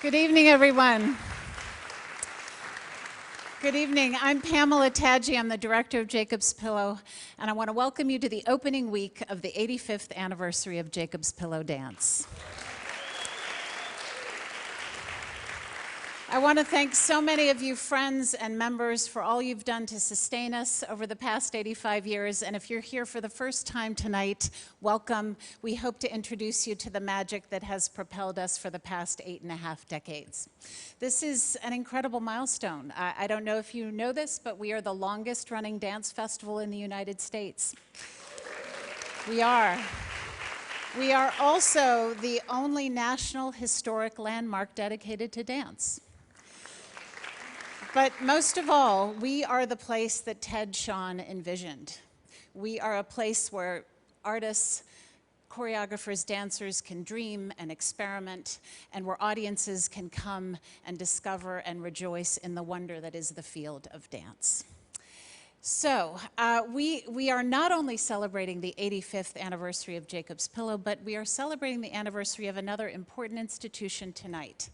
Good evening, everyone. Good evening. I'm Pamela Taggi. I'm the director of Jacob's Pillow, and I want to welcome you to the opening week of the 85th anniversary of Jacob's Pillow Dance. I want to thank so many of you friends and members for all you've done to sustain us over the past 85 years. And if you're here for the first time tonight, welcome. We hope to introduce you to the magic that has propelled us for the past 8.5 decades. This is an incredible milestone. I don't know if you know this, but we are the longest running dance festival in the United States. We are. We are also the only national historic landmark dedicated to dance. But most of all, we are the place that Ted Shawn envisioned. We are a place where artists, choreographers, dancers can dream and experiment, and where audiences can come and discover and rejoice in the wonder that is the field of dance. So we are not only celebrating the 85th anniversary of Jacob's Pillow, but we are celebrating the anniversary of another important institution tonight.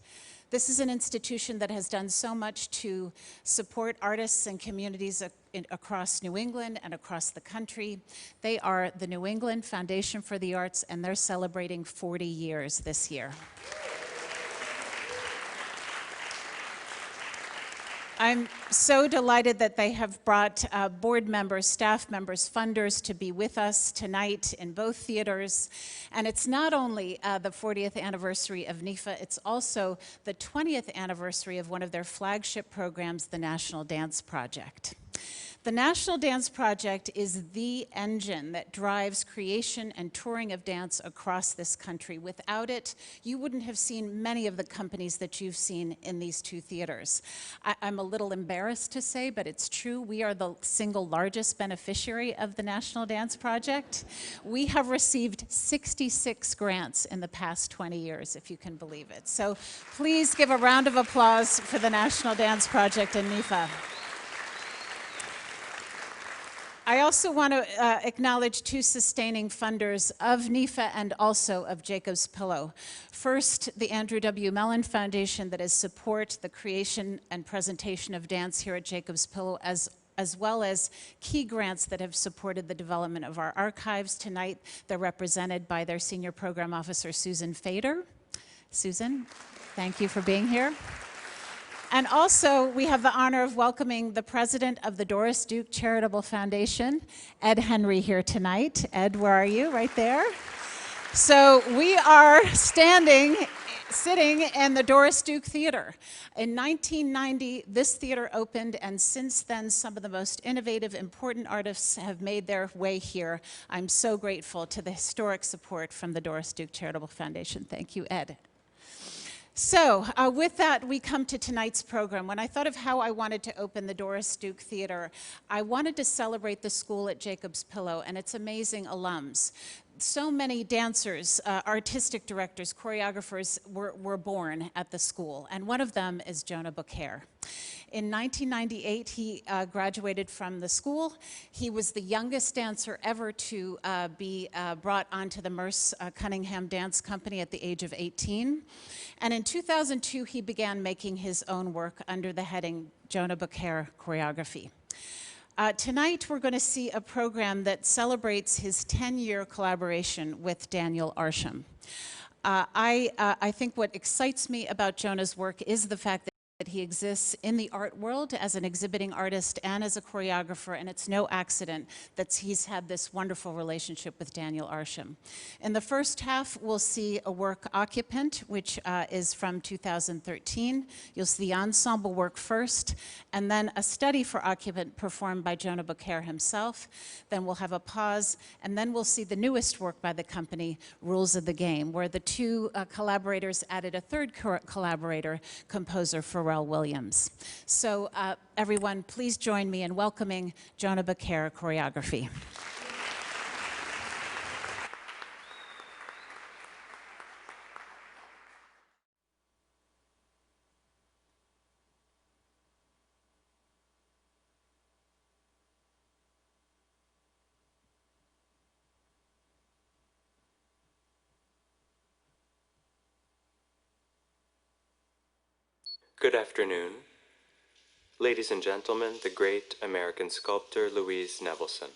This is an institution that has done so much to support artists and communities across New England and across the country. They are the New England Foundation for the Arts, and they're celebrating 40 years this year. I'm so delighted that they have brought board members, staff members, funders to be with us tonight in both theaters. And it's not only the 40th anniversary of NIFA, it's also the 20th anniversary of one of their flagship programs, the National Dance Project. The National Dance Project is the engine that drives creation and touring of dance across this country. Without it, you wouldn't have seen many of the companies that you've seen in these two theaters. I'm a little embarrassed to say, but it's true. We are the single largest beneficiary of the National Dance Project. We have received 66 grants in the past 20 years, if you can believe it. So please give a round of applause for the National Dance Project and NIFA. I also want to acknowledge two sustaining funders of NIFA and also of Jacob's Pillow. First, the Andrew W. Mellon Foundation that has supported the creation and presentation of dance here at Jacob's Pillow, as well as key grants that have supported the development of our archives. Tonight, they're represented by their Senior Program Officer, Susan Fader. Susan, thank you for being here. And also, we have the honor of welcoming the president of the Doris Duke Charitable Foundation, Ed Henry, here tonight. Ed, where are you? Right there. So we are sitting in the Doris Duke Theater. In 1990, this theater opened, and since then, some of the most innovative, important artists have made their way here. I'm so grateful to the historic support from the Doris Duke Charitable Foundation. Thank you, Ed. So with that, we come to tonight's program. When I thought of how I wanted to open the Doris Duke Theater, I wanted to celebrate the school at Jacob's Pillow and its amazing alums. So many dancers, artistic directors, choreographers were born at the school, and one of them is Jonah Bokaer. In 1998, he graduated from the school. He was the youngest dancer ever to be brought onto the Merce Cunningham Dance Company at the age of 18. And in 2002, he began making his own work under the heading Jonah Bokaer Choreography. Tonight, we're going to see a program that celebrates his 10-year collaboration with Daniel Arsham. I think what excites me about Jonah's work is the fact that he exists in the art world as an exhibiting artist and as a choreographer, and it's no accident that he's had this wonderful relationship with Daniel Arsham. In the first half, we'll see a work, Occupant, which is from 2013. You'll see the ensemble work first, and then a study for Occupant performed by Jonah Bokaer himself. Then we'll have a pause, and then we'll see the newest work by the company, Rules of the Game, where the two collaborators added a third collaborator, composer Pharrell Williams. So everyone, please join me in welcoming Jonah Bokaer Choreography. Good afternoon. Ladies and gentlemen, the great American sculptor Louise Nevelson.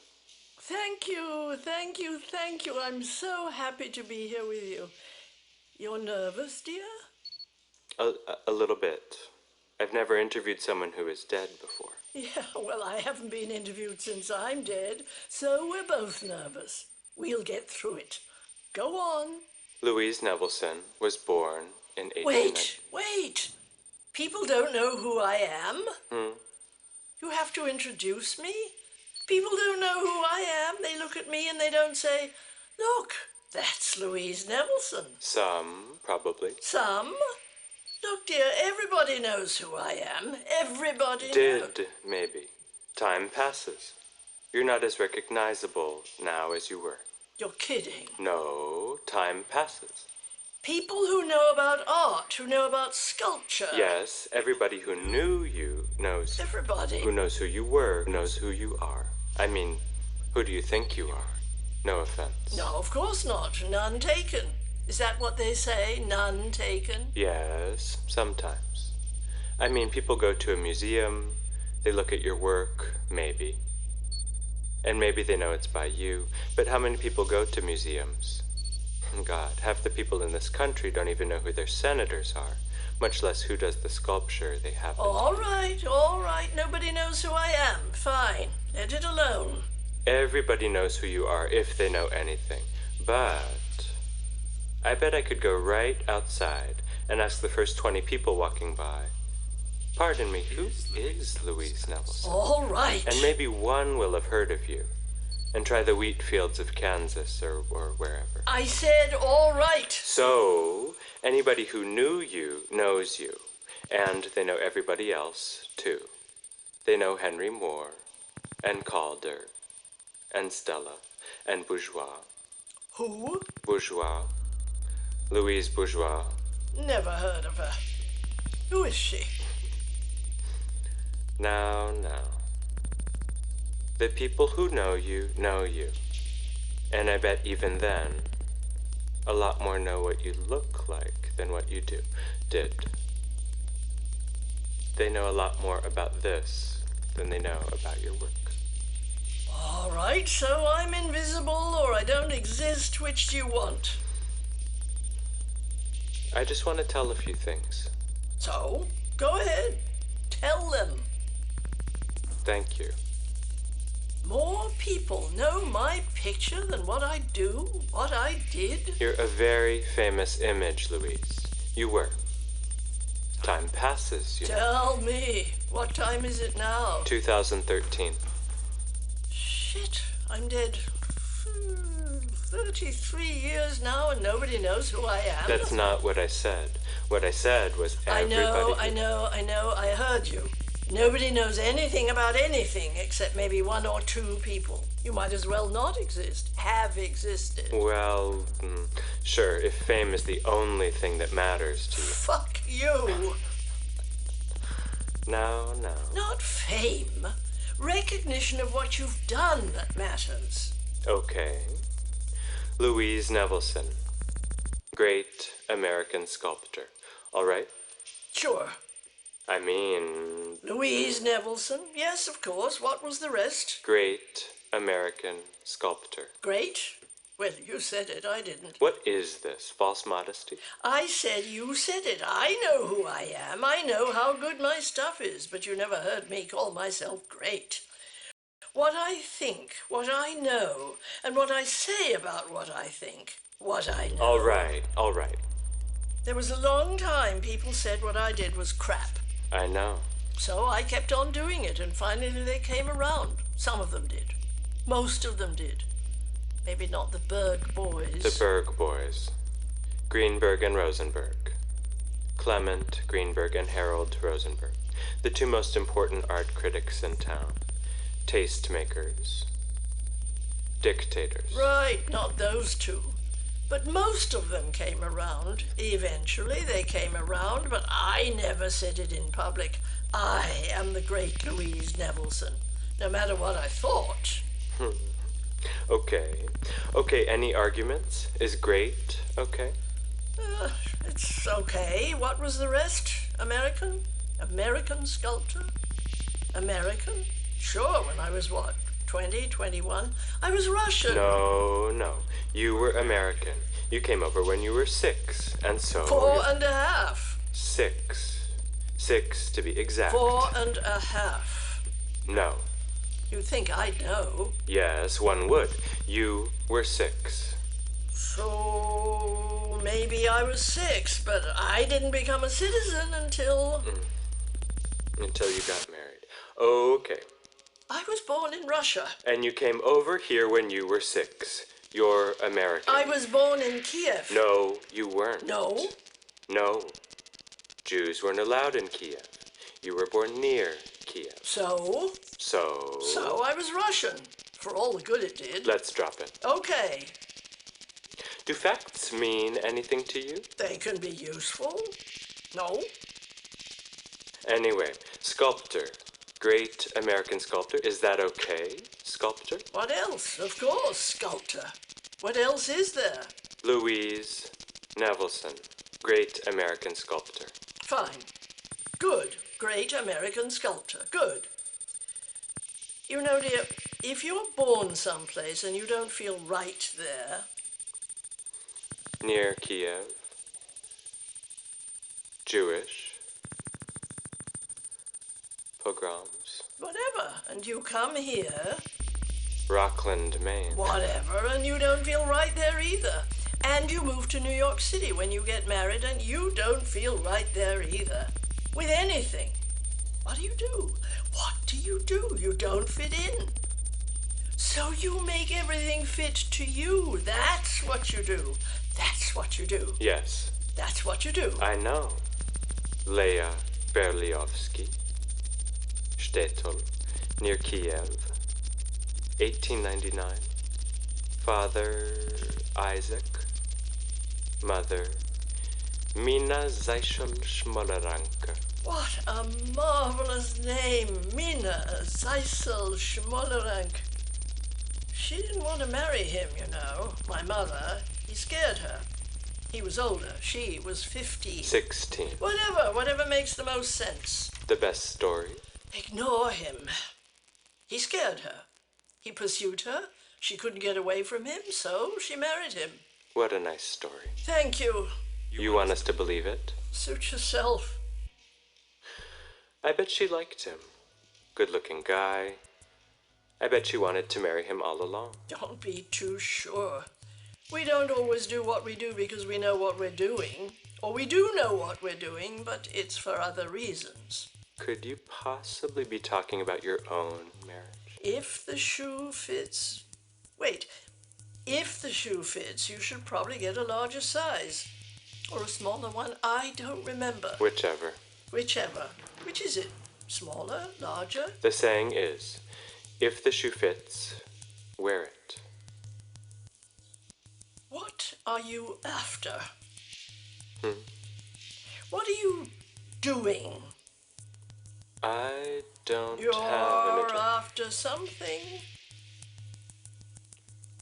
Thank you, thank you, thank you. I'm so happy to be here with you. You're nervous, dear? A little bit. I've never interviewed someone who is dead before. Yeah, well, I haven't been interviewed since I'm dead, so we're both nervous. We'll get through it. Go on. Louise Nevelson was born in 1890. Wait. People don't know who I am. You have to introduce me. People don't know who I am. They look at me and they don't say, look, that's Louise Nevelson. Some, probably. Some? Look, dear, everybody knows who I am. Everybody knows. Did, maybe. Time passes. You're not as recognizable now as you were. You're kidding. No, time passes. People who know about art, who know about sculpture. Yes, everybody who knew you knows. Everybody. Who knows who you were, knows who you are. I mean, who do you think you are? No offense. No, of course not. None taken. Is that what they say? None taken? Yes, sometimes. I mean, people go to a museum, they look at your work, maybe. And maybe they know it's by you. But how many people go to museums? God, half the people in this country don't even know who their senators are, much less who does the sculpture they happen to. All right. Nobody knows who I am. Fine. Let it alone. Everybody knows who you are, if they know anything. But I bet I could go right outside and ask the first 20 people walking by, pardon me, who is Louise Nevelson? All right. And maybe one will have heard of you, and try the wheat fields of Kansas or wherever. I said all right. So, anybody who knew you knows you, and they know everybody else, too. They know Henry Moore, and Calder, and Stella, and Bourgeois. Who? Bourgeois. Louise Bourgeois. Never heard of her. Who is she? Now. The people who know you. And I bet even then, a lot more know what you look like than what you did. They know a lot more about this than they know about your work. All right, so I'm invisible or I don't exist. Which do you want? I just want to tell a few things. So, go ahead. Tell them. Thank you. More people know my picture than what I do, what I did. You're a very famous image, Louise. You were. Time passes, you know. Tell me, what time is it now? 2013. Shit, I'm dead. 33 years now and nobody knows who I am. That's not what I said. What I said was everybody... I know, I heard you. Nobody knows anything about anything except maybe one or two people. You might as well not exist. Have existed. Well, sure, if fame is the only thing that matters to you. Fuck you. No. Not fame. Recognition of what you've done that matters. Okay. Louise Nevelson. Great American sculptor. All right? Sure. I mean... Louise Nevelson. Yes, of course. What was the rest? Great American sculptor. Great? Well, you said it. I didn't. What is this? False modesty? I said you said it. I know who I am. I know how good my stuff is, but you never heard me call myself great. What I think, what I know, and what I say about what I think, what I know. All right. There was a long time people said what I did was crap. I know. So I kept on doing it, and finally they came around. Some of them did. Most of them did. Maybe not the Berg boys. The Berg boys. Greenberg and Rosenberg. Clement Greenberg and Harold Rosenberg. The two most important art critics in town. Tastemakers. Dictators. Right, not those two. But most of them came around. Eventually they came around, but I never said it in public. I am the great Louise Nevelson, no matter what I thought. Okay, any arguments? Is great okay? It's okay. What was the rest? American? American sculptor? American? Sure, when I was what, 20, 21? I was Russian. No. You were American. You came over when you were 6, and so... 4.5. 6. 6 to be exact. 4.5. No. You'd think I'd know. Yes, one would. You were 6. So maybe I was 6, but I didn't become a citizen until... Until you got married. Okay. I was born in Russia. And you came over here when you were 6. You're American. I was born in Kiev. No, you weren't. No? No. Jews weren't allowed in Kiev. You were born near Kiev. So? So? So I was Russian, for all the good it did. Let's drop it. Okay. Do facts mean anything to you? They can be useful. No? Anyway, sculptor. Great American sculptor. Is that okay? Sculptor? What else? Of course, sculptor. What else is there? Louise Nevelson. Great American sculptor. Fine. Good. Great American sculptor. Good. You know, dear, if you're born someplace and you don't feel right there... Near Kiev. Jewish. Pogroms. Whatever, and you come here... Rockland, Maine. Whatever, and you don't feel right there either. And you move to New York City when you get married and you don't feel right there either. With anything. What do you do? What do you do? You don't fit in. So you make everything fit to you. That's what you do. That's what you do. Yes. That's what you do. I know. Leah Berliovsky. Shtetl, near Kiev. 1899. Father Isaac. Mother Mina Zeishel Shmolaranka. What a marvelous name, Mina Zeisel Shmolarank. She didn't want to marry him, you know. My mother, he scared her. He was older. She was 50. 16. Whatever makes the most sense. The best story. Ignore him. He scared her. He pursued her. She couldn't get away from him, so she married him. What a nice story. Thank you. You want us to believe it? Suit yourself. I bet she liked him. Good-looking guy. I bet she wanted to marry him all along. Don't be too sure. We don't always do what we do because we know what we're doing. Or we do know what we're doing, but it's for other reasons. Could you possibly be talking about your own marriage? If the shoe fits... Wait. If the shoe fits, you should probably get a larger size. Or a smaller one. I don't remember. Whichever. Whichever. Which is it? Smaller? Larger? The saying is, if the shoe fits, wear it. What are you after? What are you doing? I don't have an You're agenda. after something?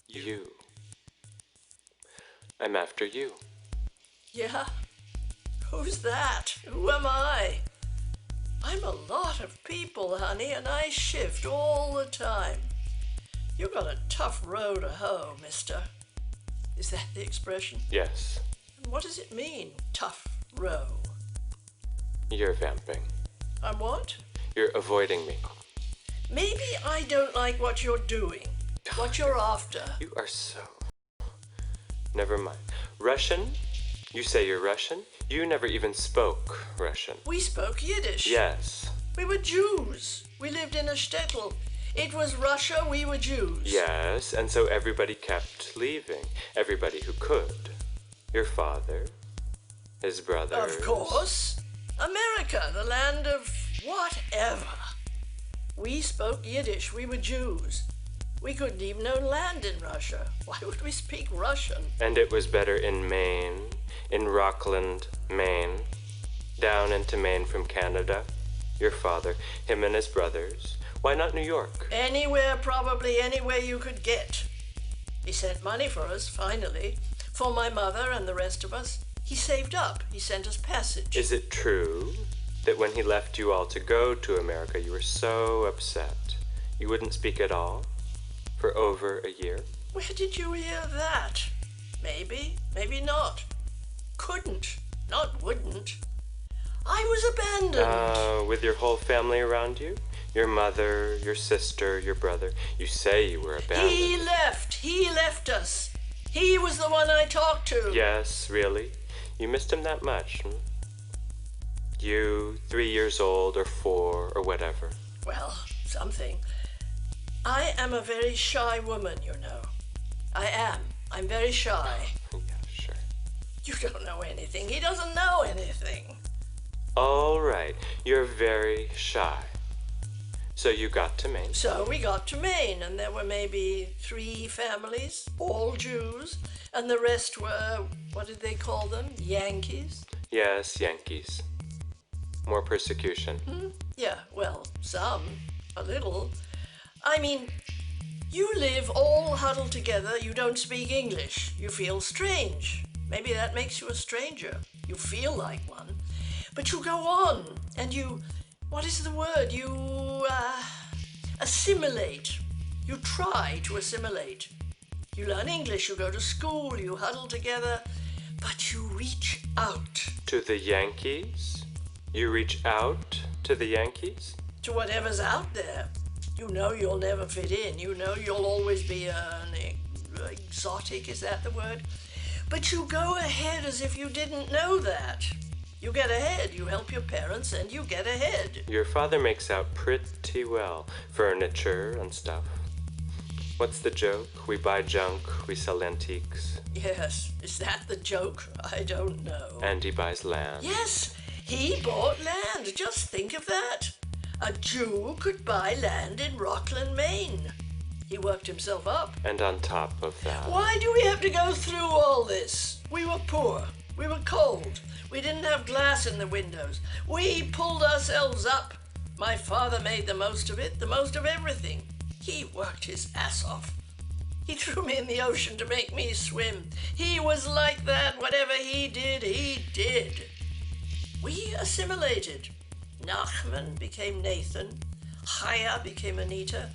You. I'm after you. Yeah? Who's that? Who am I? I'm a lot of people, honey, and I shift all the time. You got a tough row to hoe, mister. Is that the expression? Yes. And what does it mean, tough row? You're vamping. I'm what? You're avoiding me. Maybe I don't like what you're doing, what you're after. You are so... Never mind. Russian? You say you're Russian? You never even spoke Russian. We spoke Yiddish. Yes. We were Jews. We lived in a shtetl. It was Russia, we were Jews. Yes, and so everybody kept leaving. Everybody who could. Your father, his brothers. Of course. America, the land of whatever. We spoke Yiddish, we were Jews. We couldn't even own land in Russia. Why would we speak Russian? And it was better in Maine, in Rockland, Maine, down into Maine from Canada. Your father, him and his brothers. Why not New York? Anywhere, probably anywhere you could get. He sent money for us, finally. For my mother and the rest of us. He saved up. He sent us passage. Is it true? that when he left you all to go to America, you were so upset. You wouldn't speak at all for over a year. Where did you hear that? Maybe, maybe not. Couldn't, not wouldn't. I was abandoned. With your whole family around you? Your mother, your sister, your brother. You say you were abandoned. He left us. He was the one I talked to. Yes, really? You missed him that much? You, 3 years old, or 4, or whatever. Well, something. I am a very shy woman, you know. I am. I'm very shy. Yeah, sure. You don't know anything. He doesn't know anything. All right, you're very shy. So you got to Maine. So we got to Maine, and there were maybe 3 families, all Jews, and the rest were, what did they call them? Yankees? Yes, Yankees. More persecution. Yeah, well, some. A little. I mean, you live all huddled together, you don't speak English. You feel strange. Maybe that makes you a stranger. You feel like one. But you go on, and you, what is the word? You, assimilate. You try to assimilate. You learn English, you go to school, you huddle together, but you reach out. To the Yankees? You reach out to the Yankees? To whatever's out there. You know you'll never fit in. You know you'll always be an exotic, is that the word? But you go ahead as if you didn't know that. You get ahead, you help your parents, and you get ahead. Your father makes out pretty well. Furniture and stuff. What's the joke? We buy junk, we sell antiques. Yes, is that the joke? I don't know. And he buys land. Yes, he bought land. Just think of that. A Jew could buy land in Rockland, Maine. He worked himself up. And on top of that... Why do we have to go through all this? We were poor. We were cold. We didn't have glass in the windows. We pulled ourselves up. My father made the most of it, the most of everything. He worked his ass off. He threw me in the ocean to make me swim. He was like that. Whatever he did, he did. We assimilated. Nachman became Nathan. Chaya became Anita.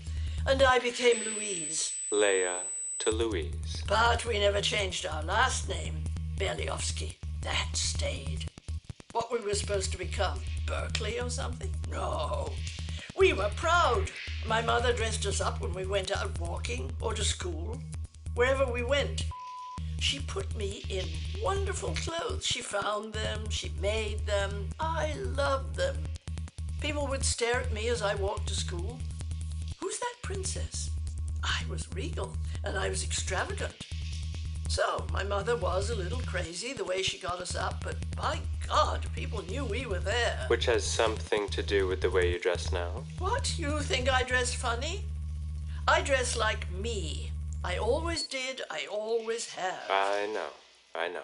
And I became Louise. Leah to Louise. But we never changed our last name, Berliowski. That stayed. What we were supposed to become, Berkeley or something? No. We were proud. My mother dressed us up when we went out walking or to school. Wherever we went, she put me in wonderful clothes. She found them, she made them. I loved them. People would stare at me as I walked to school. Who's that princess? I was regal, and I was extravagant. So, my mother was a little crazy the way she got us up, but by God, people knew we were there. Which has something to do with the way you dress now. What? You think I dress funny? I dress like me. I always did, I always have. I know.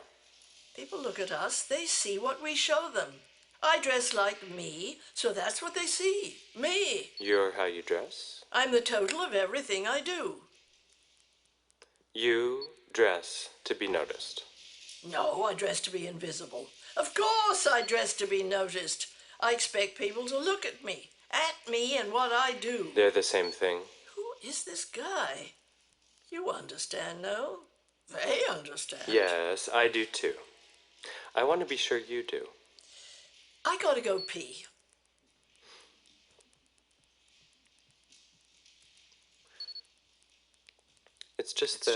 People look at us, they see what we show them. I dress like me, so that's what they see. Me. You're how you dress? I'm the total of everything I do. You dress to be noticed. No, I dress to be invisible. Of course I dress to be noticed. I expect people to look at me and what I do. They're the same thing. Who is this guy? You understand, no? They understand. Yes, I do too. I want to be sure you do. I gotta go pee. It's just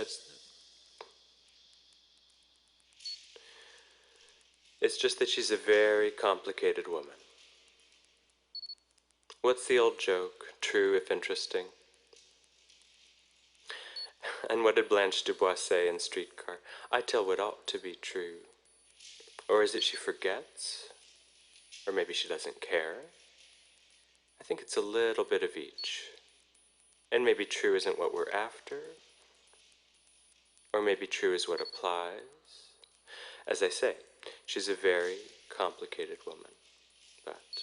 that she's a very complicated woman. What's the old joke? True if interesting. And what did Blanche Dubois say in Streetcar? I tell what ought to be true. Or is it she forgets? Or maybe she doesn't care? I think it's a little bit of each. And maybe true isn't what we're after. Or maybe true is what applies. As I say, she's a very complicated woman. But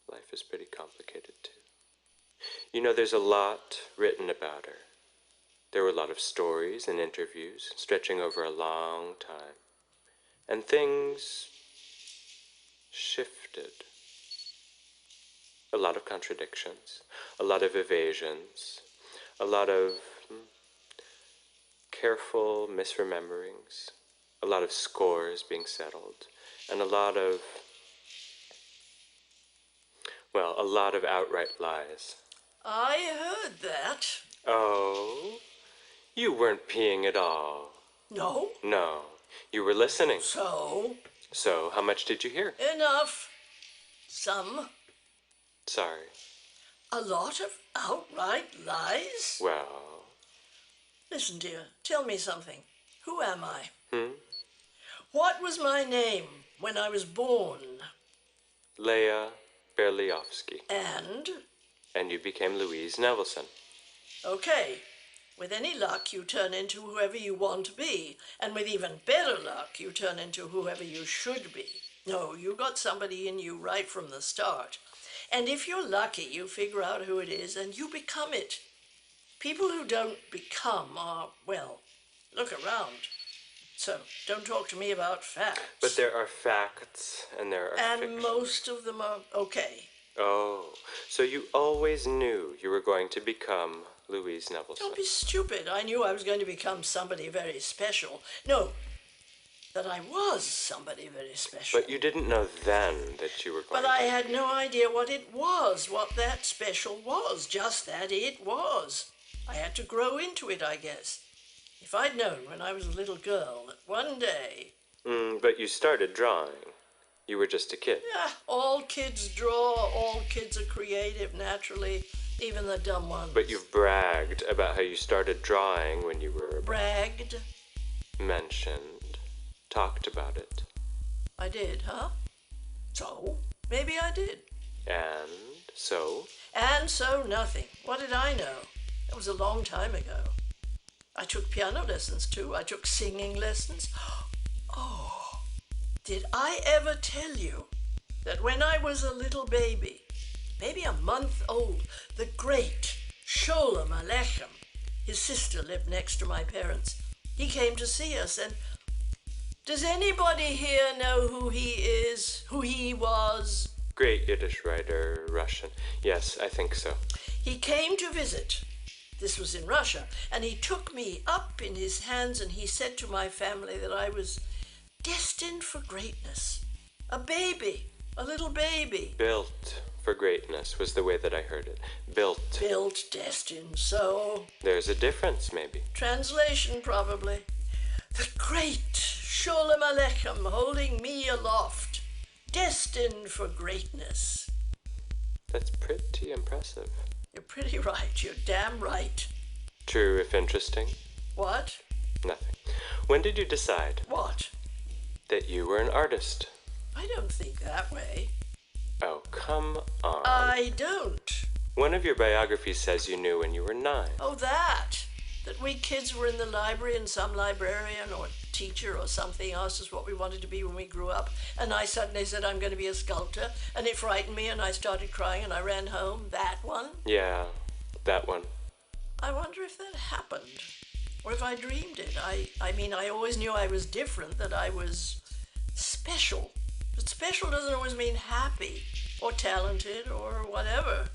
life is pretty complicated too. You know, there's a lot written about her. There were a lot of stories and interviews stretching over a long time. And things conflicted. A lot of contradictions, a lot of evasions, a lot of careful misrememberings, a lot of scores being settled, and a lot of outright lies. I heard that. Oh, you weren't peeing at all. No? No, you were listening. So? So, how much did you hear? Enough. Some. Sorry. A lot of outright lies? Well, Listen, dear, tell me something. Who am I? What was my name when I was born? Leia Berliovsky. And? You became Louise Nevelson. Okay. With any luck, you turn into whoever you want to be. And with even better luck, you turn into whoever you should be. No, you got somebody in you right from the start. And if you're lucky, you figure out who it is and you become it. People who don't become are, well, look around. So, don't talk to me about facts. But there are facts and there are And fiction. most of them are okay. Oh, so you always knew you were going to become Louise Nevelson. Don't be stupid. I knew I was going to become somebody very special. No, that I was somebody very special. But you didn't know then that you were going But I to. had no idea what it was, what that special was, just that it was. I had to grow into it, I guess. If I'd known when I was a little girl that one day... But you started drawing. You were just a kid. Yeah, all kids draw, all kids are creative naturally, even the dumb ones. But you've bragged about how you started drawing when you were Bragged? mentioned, talked about it. I did, huh? So, maybe I did. And so? And so nothing. What did I know? That was a long time ago. I took piano lessons too. I took singing lessons. Oh, did I ever tell you that when I was a little baby, maybe a month old, the great Sholem Aleichem, his sister lived next to my parents. He came to see us, and does anybody here know who he is, who he was? Great Yiddish writer, Russian. Yes, I think so. He came to visit. This was in Russia, and he took me up in his hands and he said to my family that I was destined for greatness. A baby, a little baby. Built for greatness was the way that I heard it. Built. Built, destined, so... There's a difference, maybe. Translation, probably. The great Sholem Aleichem holding me aloft, destined for greatness. That's pretty impressive. You're pretty right, you're damn right. True, if interesting. What? Nothing. When did you decide What? that you were an artist? I don't think that way. Oh, come on. I don't. One of your biographies says you knew when you were 9. Oh, that we kids were in the library and some librarian or teacher or something asked us what we wanted to be when we grew up, and I suddenly said I'm going to be a sculptor, and it frightened me and I started crying and I ran home. That one? Yeah, that one. I wonder if that happened, or if I dreamed it. I mean, I always knew I was different, that I was special. But special doesn't always mean happy or talented or whatever.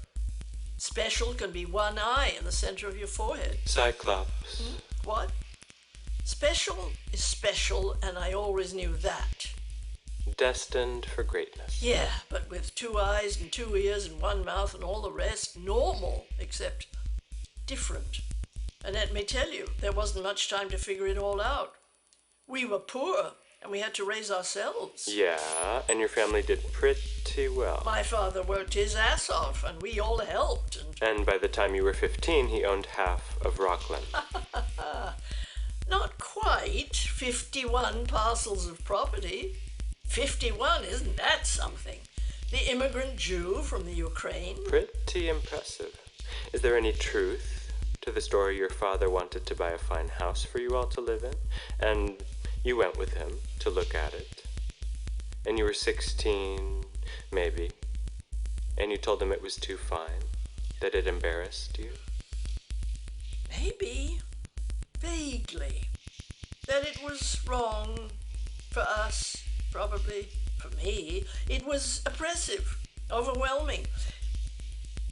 Special can be one eye in the center of your forehead. Cyclops. What? Special is special, and I always knew that. Destined for greatness. Yeah, but with 2 eyes and 2 ears and 1 mouth and all the rest, normal, except different. And let me tell you, there wasn't much time to figure it all out. We were poor, and we had to raise ourselves. Yeah, and your family did pretty well. My father worked his ass off, and we all helped. And by the time you were 15, he owned half of Rockland. Not quite. 51 parcels of property. 51, isn't that something? The immigrant Jew from the Ukraine. Pretty impressive. Is there any truth to the story your father wanted to buy a fine house for you all to live in? And you went with him to look at it. And you were 16, maybe. And you told him it was too fine, that it embarrassed you. Maybe. Vaguely. That it was wrong for us, probably. For me, it was oppressive, overwhelming.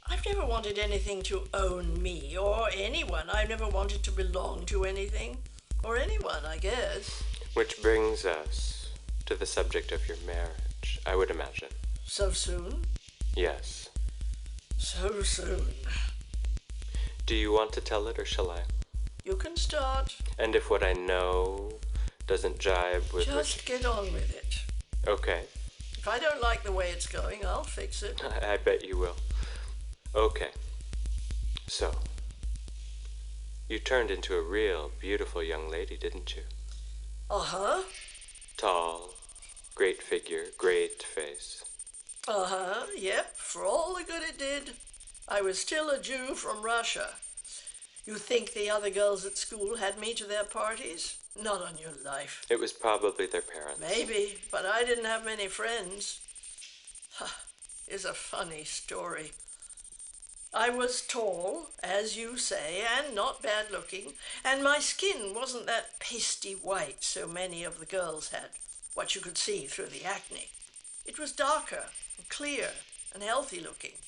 I've never wanted anything to own me or anyone. I've never wanted to belong to anything or anyone, I guess. Which brings us to the subject of your marriage, I would imagine. So soon? Yes. So soon. Do you want to tell it or shall I? You can start. And if what I know doesn't jibe with Just get on with it. Okay. If I don't like the way it's going, I'll fix it. I bet you will. Okay. So, you turned into a real beautiful young lady, didn't you? Uh-huh. Tall, great figure, great face. Uh-huh, yep, for all the good it did. I was still a Jew from Russia. You think the other girls at school had me to their parties? Not on your life. It was probably their parents. Maybe, but I didn't have many friends. It's a funny story. I was tall, as you say, and not bad looking, and my skin wasn't that pasty white so many of the girls had, what you could see through the acne. It was darker and clear and healthy looking.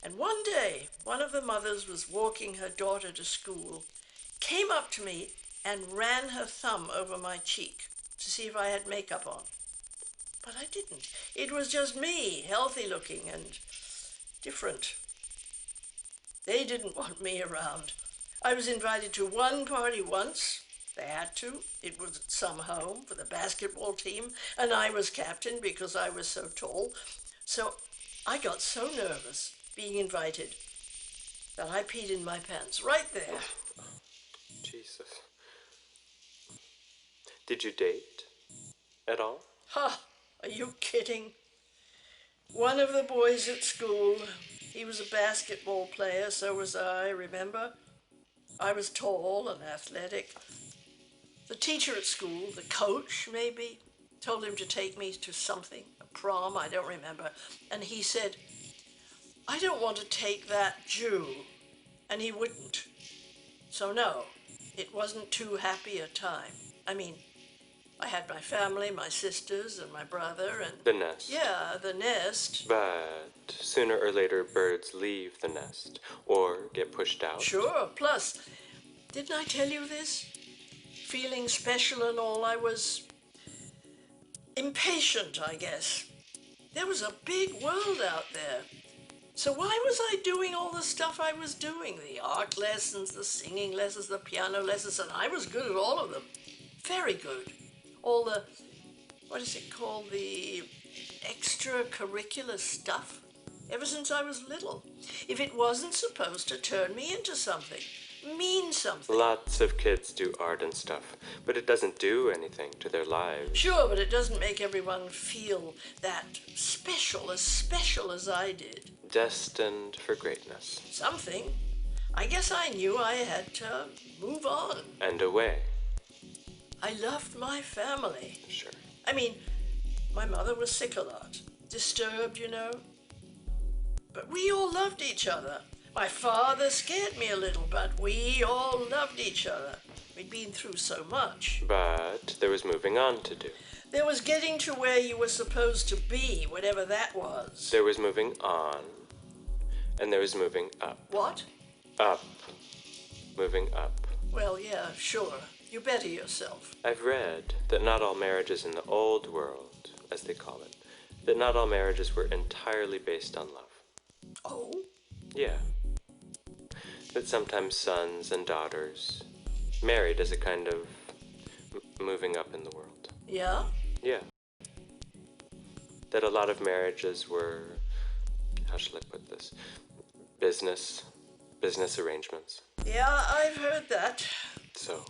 And one day, one of the mothers was walking her daughter to school, came up to me and ran her thumb over my cheek to see if I had makeup on. But I didn't. It was just me, healthy looking and different. They didn't want me around. I was invited to one party once. They had to. It was at some home for the basketball team, and I was captain because I was so tall. So I got so nervous being invited that I peed in my pants right there. Jesus. Did you date at all? Ha! Are you kidding? One of the boys at school, he was a basketball player, so was I, remember? I was tall and athletic. The teacher at school, the coach maybe, told him to take me to something, a prom, I don't remember. And he said, I don't want to take that Jew. And he wouldn't. So no, it wasn't too happy a time. I mean, I had my family, my sisters and my brother and... The nest. Yeah, the nest. But sooner or later birds leave the nest or get pushed out. Sure, plus, didn't I tell you this? Feeling special and all, I was impatient, I guess. There was a big world out there. So why was I doing all the stuff I was doing? The art lessons, the singing lessons, the piano lessons, and I was good at all of them. Very good. All the, what is it called, the extracurricular stuff, ever since I was little. If it wasn't supposed to turn me into something, mean something. Lots of kids do art and stuff, but it doesn't do anything to their lives. Sure, but it doesn't make everyone feel that special as I did. Destined for greatness. Something. I guess I knew I had to move on. And away. I loved my family. Sure. I mean, my mother was sick a lot. Disturbed, you know. But we all loved each other. My father scared me a little, but we all loved each other. We'd been through so much. But there was moving on to do. There was getting to where you were supposed to be, whatever that was. There was moving on. And there was moving up. What? Up. Moving up. Well, yeah, sure. You better yourself. I've read that not all marriages in the old world, as they call it, that not all marriages were entirely based on love. Oh? Yeah. That sometimes sons and daughters married as a kind of moving up in the world. Yeah? Yeah. That a lot of marriages were, how shall I put this, business arrangements. Yeah, I've heard that. So,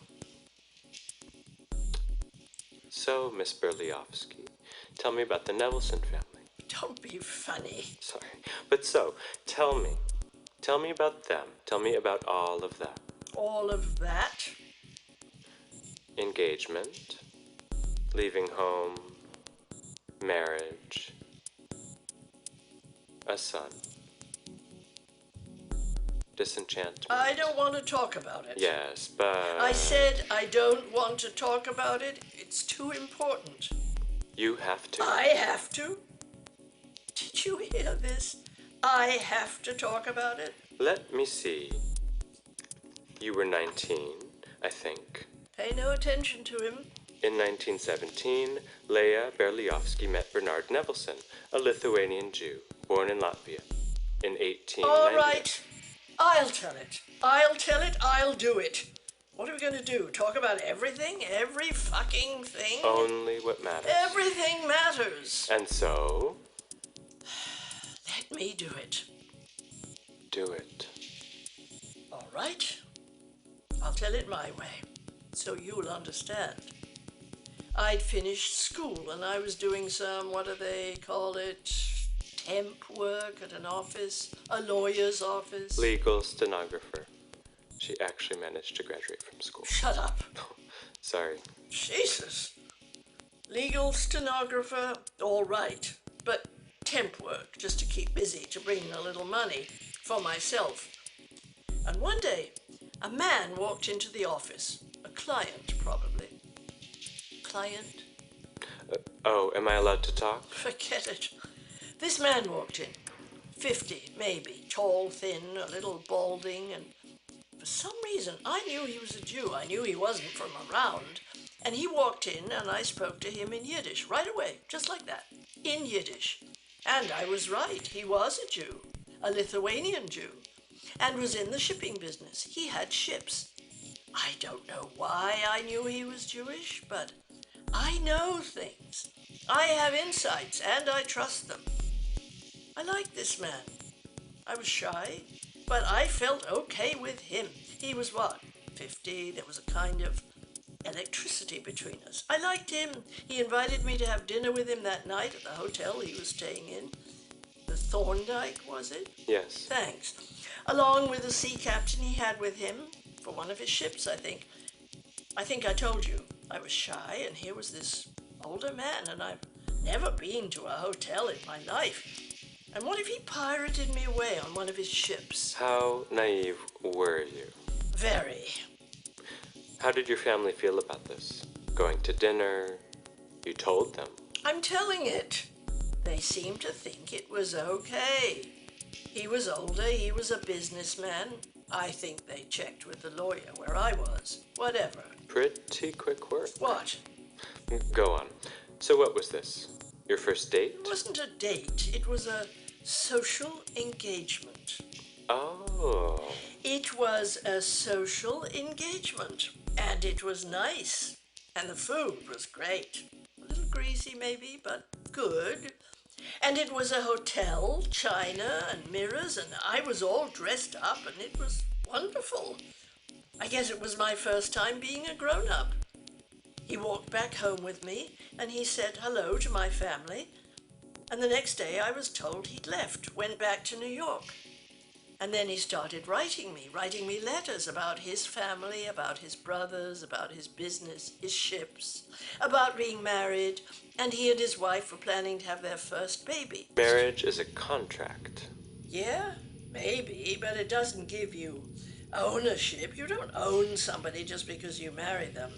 Miss Berliovsky, tell me about the Nevelson family. Don't be funny. Sorry. But so, tell me about them. Tell me about all of that. All of that? Engagement, leaving home, marriage, a son, disenchantment. I don't want to talk about it. Yes, but... I said I don't want to talk about it. It's too important. You have to. I have to? Did you hear this? I have to talk about it? Let me see. You were 19, I think. Pay no attention to him. In 1917, Leah Berliovsky met Bernard Nevelson, a Lithuanian Jew, born in Latvia. In 1890. All right. I'll tell it. I'll tell it. I'll do it. What are we going to do? Talk about everything? Every fucking thing? Only what matters. Everything matters. And so? Let me do it. Do it. All right. I'll tell it my way, so you'll understand. I'd finished school and I was doing some, what do they call it, temp work at an office, a lawyer's office. Legal stenographer. She actually managed to graduate from school. Shut up. Sorry. Jesus. Legal stenographer, all right, but temp work, just to keep busy, to bring in a little money for myself. And one day, a man walked into the office, a client probably. Client? Oh, am I allowed to talk? Forget it. This man walked in, 50 maybe, tall, thin, a little balding, and for some reason I knew he was a Jew. I knew he wasn't from around. And he walked in and I spoke to him in Yiddish right away, just like that, in Yiddish. And I was right, he was a Jew, a Lithuanian Jew, and was in the shipping business. He had ships. I don't know why I knew he was Jewish, but I know things. I have insights, and I trust them. I liked this man. I was shy, but I felt okay with him. He was what, 50? There was a kind of electricity between us. I liked him. He invited me to have dinner with him that night at the hotel he was staying in. The Thorndike, was it? Yes. Thanks. Along with the sea captain he had with him, for one of his ships, I think. I think I told you I was shy, and here was this older man, and I've never been to a hotel in my life. And what if he pirated me away on one of his ships? How naive were you? Very. How did your family feel about this? Going to dinner? You told them. I'm telling it. They seemed to think it was okay. He was older, he was a businessman. I think they checked with the lawyer where I was. Whatever. Pretty quick work. What? Go on. So what was this? Your first date? It wasn't a date. It was a social engagement. Oh. It was a social engagement. And it was nice. And the food was great. A little greasy maybe, but good. And it was a hotel, china and mirrors, and I was all dressed up, and it was wonderful. I guess it was my first time being a grown-up. He walked back home with me, and he said hello to my family. And the next day I was told he'd left, went back to New York. And then he started writing me letters about his family, about his brothers, about his business, his ships, about being married, and he and his wife were planning to have their first baby. Marriage is a contract. Yeah, maybe, but it doesn't give you ownership. You don't own somebody just because you marry them.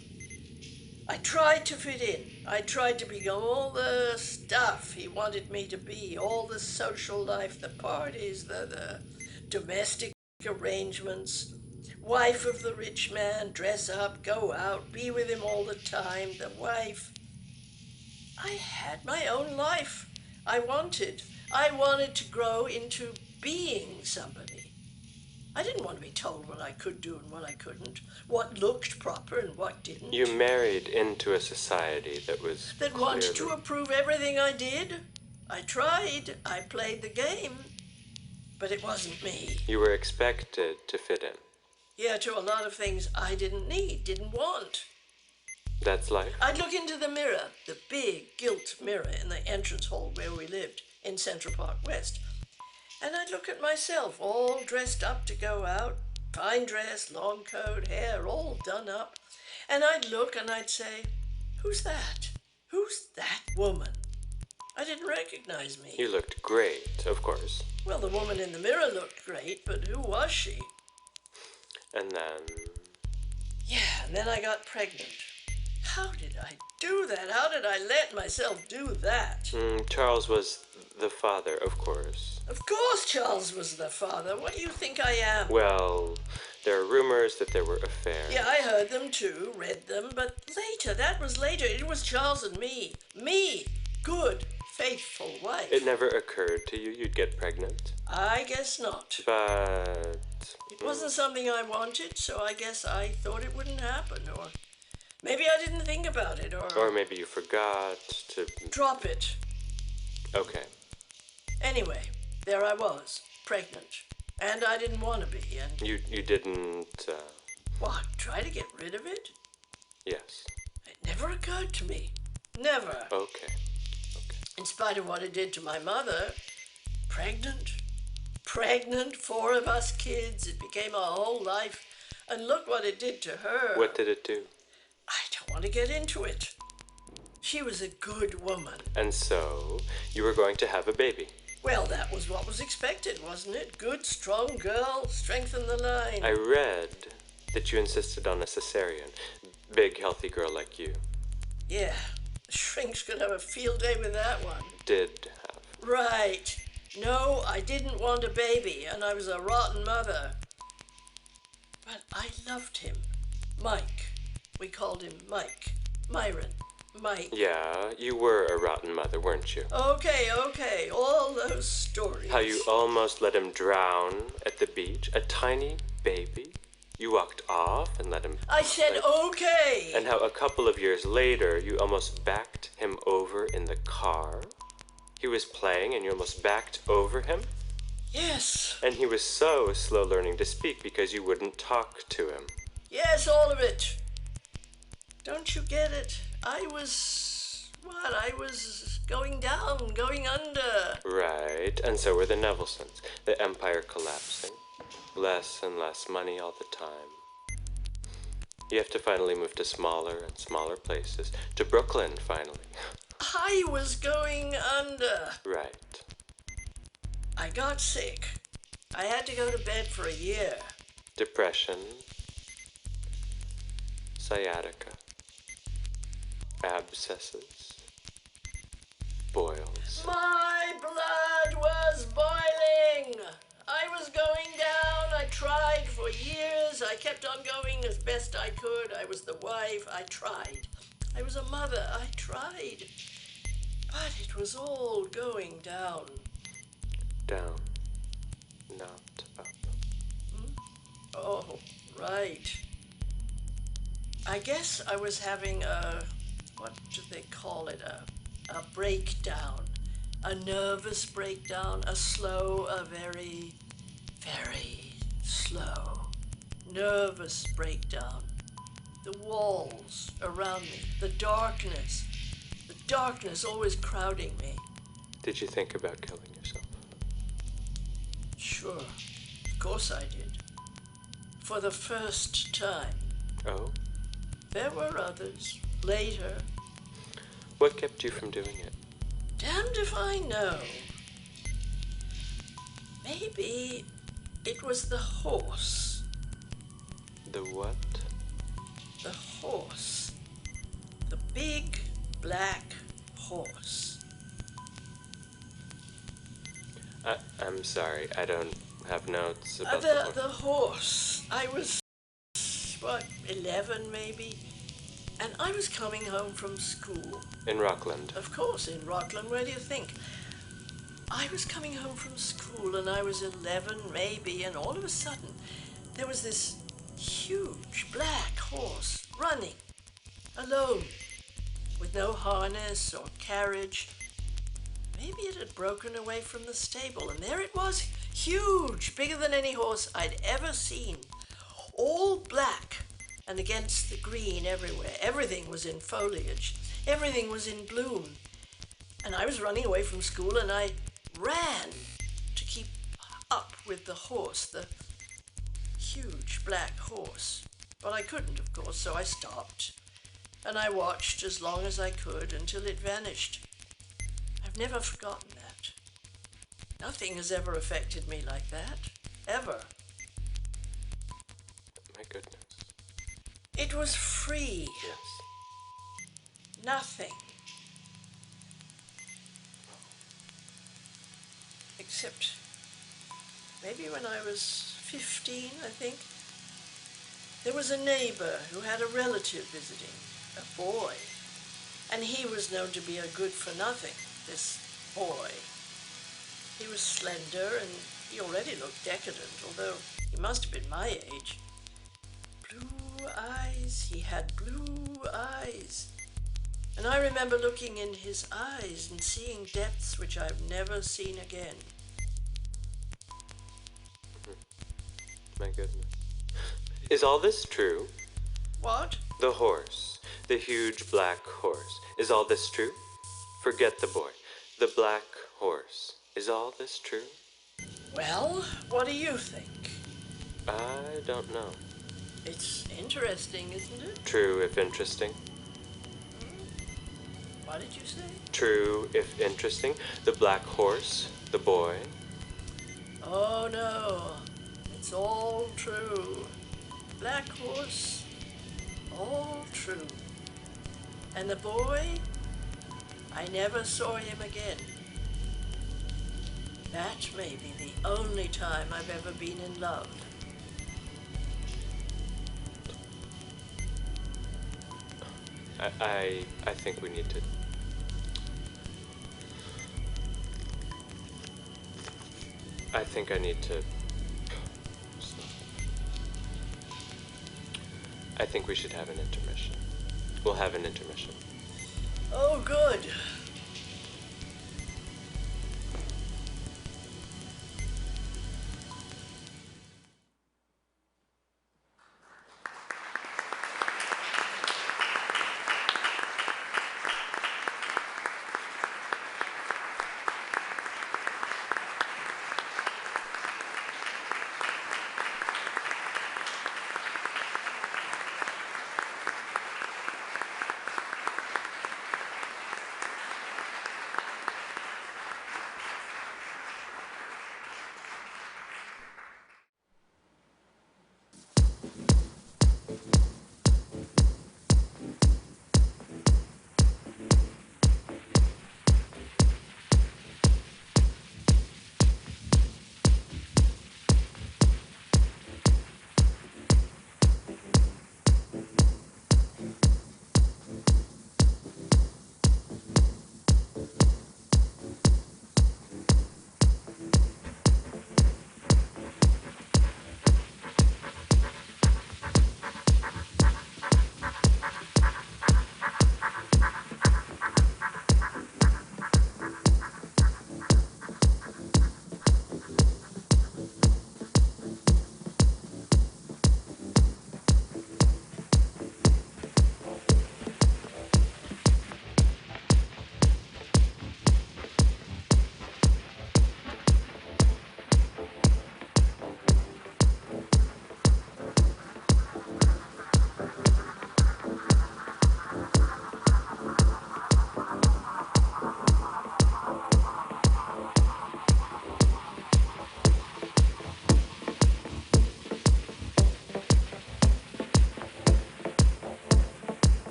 I tried to fit in. I tried to become all the stuff he wanted me to be, all the social life, the parties, the domestic arrangements, wife of the rich man, dress up, go out, be with him all the time, the wife. I had my own life. I wanted to grow into being somebody. I didn't want to be told what I could do and what I couldn't, what looked proper and what didn't. You married into a society that was That wanted to approve everything I did. I tried. I played the game. But it wasn't me. You were expected to fit in. Yeah, to a lot of things I didn't need, didn't want. That's life? I'd look into the mirror, the big gilt mirror in the entrance hall where we lived in Central Park West. And I'd look at myself, all dressed up to go out, fine dress, long coat, hair, all done up. And I'd look and I'd say, who's that? Who's that woman? I didn't recognize me. You looked great, of course. Well, the woman in the mirror looked great, but who was she? And then... Yeah, and then I got pregnant. How did I do that? How did I let myself do that? Charles was the father, of course. Of course Charles was the father. What do you think I am? Well, there are rumors that there were affairs. Yeah, I heard them too, read them, but later, that was later. It was Charles and me. Me, good, faithful wife. It never occurred to you you'd get pregnant? I guess not. But... It wasn't something I wanted, so I guess I thought it wouldn't happen, or maybe I didn't think about it, Or maybe you forgot to... Drop it. Okay. Anyway, there I was, pregnant. And I didn't want to be, and... You didn't, What, try to get rid of it? Yes. It never occurred to me. Never. Okay. In spite of what it did to my mother. Pregnant. 4 of us kids. It became our whole life. And look what it did to her. What did it do? I don't want to get into it. She was a good woman. And so, you were going to have a baby. Well, that was what was expected, wasn't it? Good, strong girl, strengthen the line. I read that you insisted on a cesarean. Big, healthy girl like you. Yeah, the shrinks could have a field day with that one. Did have. Right. No, I didn't want a baby, and I was a rotten mother. But I loved him. Mike. We called him Mike. Myron. Mike. Yeah, you were a rotten mother, weren't you? Okay. All those stories. How you almost let him drown at the beach. A tiny baby. You walked off and let him... I said okay. And how a couple of years later, you almost backed him over in the car. He was playing and you almost backed over him. Yes. And he was so slow learning to speak because you wouldn't talk to him. Yes, all of it. Don't you get it? I was going down, going under. Right, and so were the Nevelsons. The empire collapsing. Less and less money all the time. You have to finally move to smaller and smaller places. To Brooklyn, finally. I was going under. Right. I got sick. I had to go to bed for a year. Depression. Sciatica. Abscesses. Boils. My blood was boiling. I was going down. I tried for years. I kept on going as best I could. I was the wife. I tried. I was a mother. I tried. But it was all going down. Down. Not up. Oh, right. I guess I was having what do they call it? A breakdown. A nervous breakdown. A very, very slow, nervous breakdown. The walls around me, the darkness always crowding me. Did you think about killing yourself? Sure, of course I did. For the first time. Oh? There were others, later. What kept you from doing it? Damned if I know. Maybe it was the horse. The what? The horse. The big black horse. I'm sorry, I don't have notes about The horse. I was, 11 maybe? And I was coming home from school. In Rockland. Of course, in Rockland. Where do you think? I was coming home from school and I was 11 maybe, and all of a sudden there was this huge black horse running alone with no harness or carriage. Maybe it had broken away from the stable, and there it was, huge, bigger than any horse I'd ever seen, all black and against the green everywhere. Everything was in foliage. Everything was in bloom. And I was running away from school, and I ran to keep up with the horse, the huge black horse. But I couldn't, of course, so I stopped. And I watched as long as I could until it vanished. I've never forgotten that. Nothing has ever affected me like that. Ever. My goodness. It was free. Yes. Nothing. Except maybe when I was 15, I think, there was a neighbor who had a relative visiting, a boy. And he was known to be a good-for-nothing, this boy. He was slender and he already looked decadent, although he must have been my age. Blue eyes, he had blue eyes. And I remember looking in his eyes and seeing depths which I've never seen again. My goodness. Is all this true? What? The horse, the huge black horse. Is all this true? Forget the boy. The black horse. Is all this true? Well, what do you think? I don't know. It's interesting, isn't it? True if interesting. What did you say? True if interesting. The black horse, the boy. Oh no, it's all true. Black horse, all true. And the boy, I never saw him again. That may be the only time I've ever been in love. I think we need to. I think I need to. I think we should have an intermission. We'll have an intermission. Oh, good.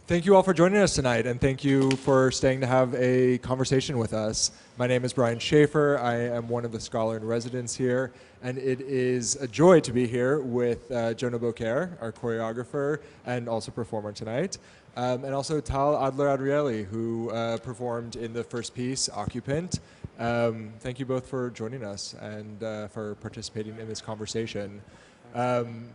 Thank you all for joining us tonight, and thank you for staying to have a conversation with us. My name is Brian Schaefer. I am one of the scholar in residence here, and it is a joy to be here with Jonah Bokaer, our choreographer and also performer tonight, and also Tal Adler-Adrieli, who performed in the first piece, Occupant. Thank you both for joining us and for participating in this conversation.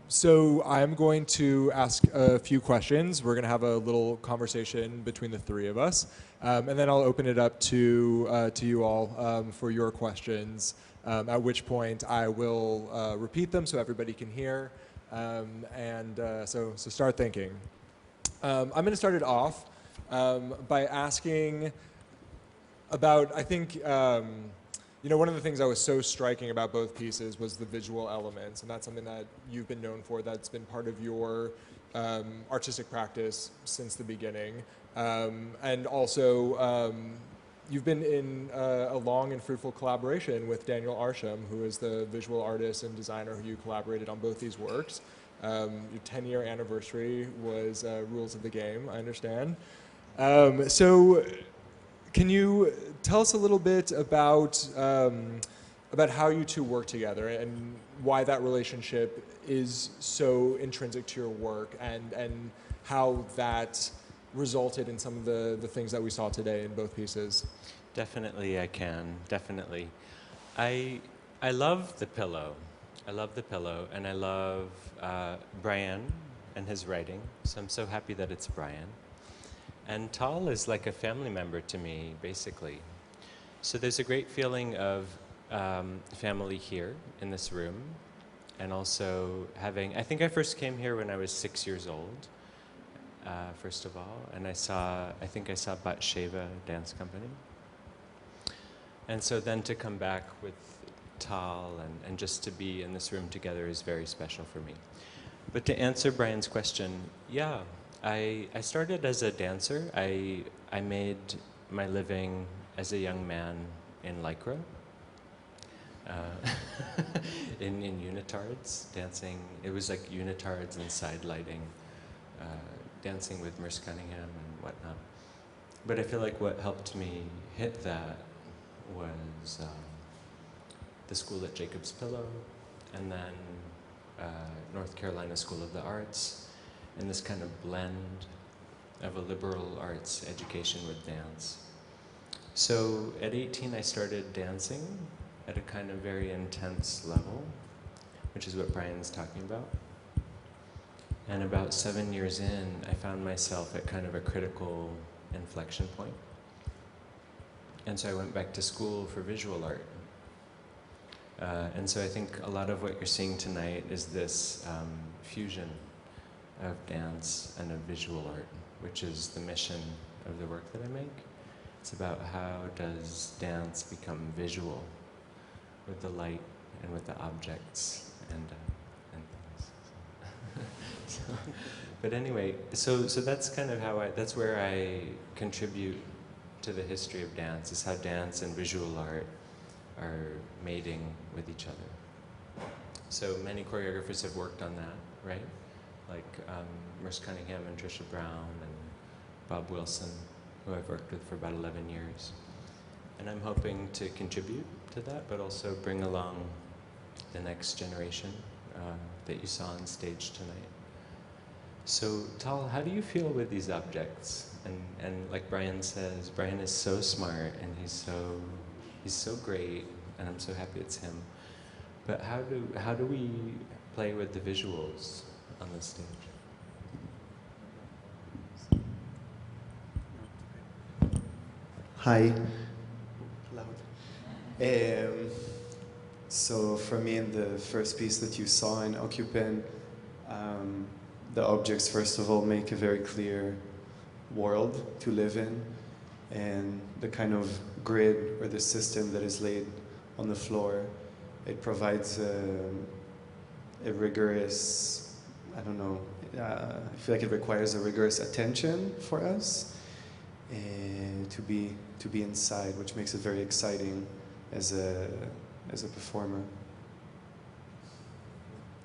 So I'm going to ask a few questions. We're going to have a little conversation between the three of us, and then I'll open it up to you all for your questions, at which point I will repeat them so everybody can hear, so start thinking. I'm going to start it off by asking about, I think, one of the things that was so striking about both pieces was the visual elements, and that's something that you've been known for, that's been part of your artistic practice since the beginning. And also, you've been in a long and fruitful collaboration with Daniel Arsham, who is the visual artist and designer who you collaborated on both these works. Your 10-year anniversary was Rules of the Game, I understand. So can you tell us a little bit about how you two work together and why that relationship is so intrinsic to your work, and how that resulted in some of the things that we saw today in both pieces? Definitely I can, definitely. I love The Pillow. I love The Pillow, and I love Brian and his writing, so I'm so happy that it's Brian. And Tal is like a family member to me, basically. So there's a great feeling of family here in this room, and also having, I think I first came here when I was 6 years old, first of all, and I think I saw Bat Sheva Dance Company. And so then to come back with Tal and just to be in this room together is very special for me. But to answer Brian's question, yeah, I started as a dancer. I made my living as a young man in Lycra, in unitards, dancing. It was like unitards and side lighting, dancing with Merce Cunningham and whatnot. But I feel like what helped me hit that was the school at Jacob's Pillow, and then North Carolina School of the Arts, and this kind of blend of a liberal arts education with dance. So at 18, I started dancing at a kind of very intense level, which is what Brian's talking about. And about 7 years in, I found myself at kind of a critical inflection point. And so I went back to school for visual art. And so I think a lot of what you're seeing tonight is this fusion of dance and of visual art, which is the mission of the work that I make. It's about how does dance become visual with the light and with the objects and things. But anyway, so that's kind of how that's where I contribute to the history of dance, is how dance and visual art are mating with each other. So many choreographers have worked on that, right? Like Merce Cunningham and Trisha Brown and Bob Wilson, who I've worked with for about 11 years. And I'm hoping to contribute to that, but also bring along the next generation that you saw on stage tonight. So Tal, how do you feel with these objects? And like Brian says, Brian is so smart and he's so great, and I'm so happy it's him. But how do we play with the visuals on the stage? Hi. Loud. So for me, in the first piece that you saw in Occupant, the objects, first of all, make a very clear world to live in, and the kind of grid or the system that is laid on the floor, it provides a rigorous, I don't know, I feel like it requires a rigorous attention for us to be inside, which makes it very exciting as a performer.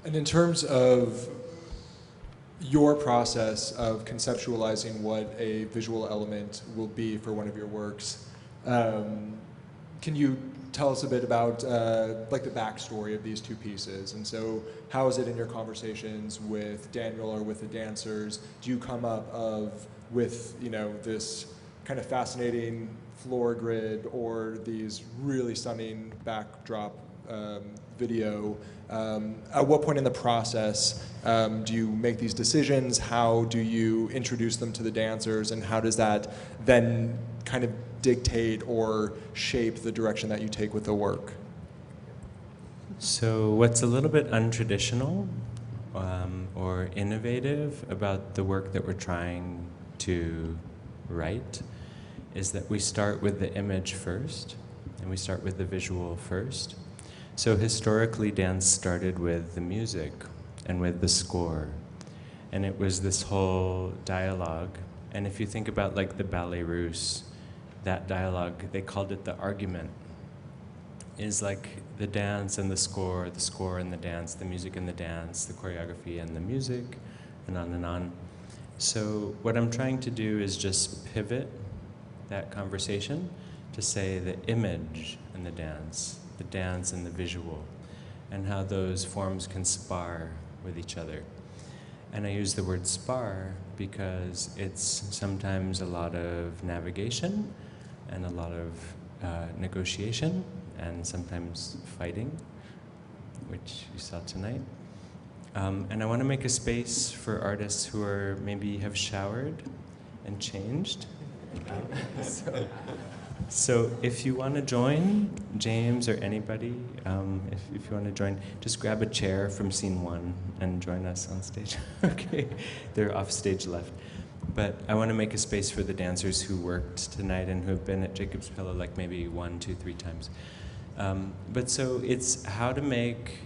And in terms of your process of conceptualizing what a visual element will be for one of your works. Can you tell us a bit about like the backstory of these two pieces? And so how is it in your conversations with Daniel or with the dancers? Do you come up with, you know, this kind of fascinating floor grid or these really stunning backdrop video? At what point in the process do you make these decisions? How do you introduce them to the dancers? And how does that then kind of dictate or shape the direction that you take with the work? So what's a little bit untraditional or innovative about the work that we're trying to write is that we start with the image first, and we start with the visual first. So historically, dance started with the music and with the score, and it was this whole dialogue. And if you think about like the Ballet Russe, that dialogue, they called it the argument, is like the dance and the score and the dance, the music and the dance, the choreography and the music, and on and on. So what I'm trying to do is just pivot that conversation to say the image and the dance and the visual, and how those forms can spar with each other. And I use the word spar because it's sometimes a lot of navigation and a lot of negotiation, and sometimes fighting, which you saw tonight. And I want to make a space for artists who are maybe have showered and changed. So if you want to join, James or anybody, if you want to join, just grab a chair from scene 1 and join us on stage. Okay, they're off stage left. But I want to make a space for the dancers who worked tonight and who have been at Jacob's Pillow like maybe 1, 2, 3 times. But so it's how to make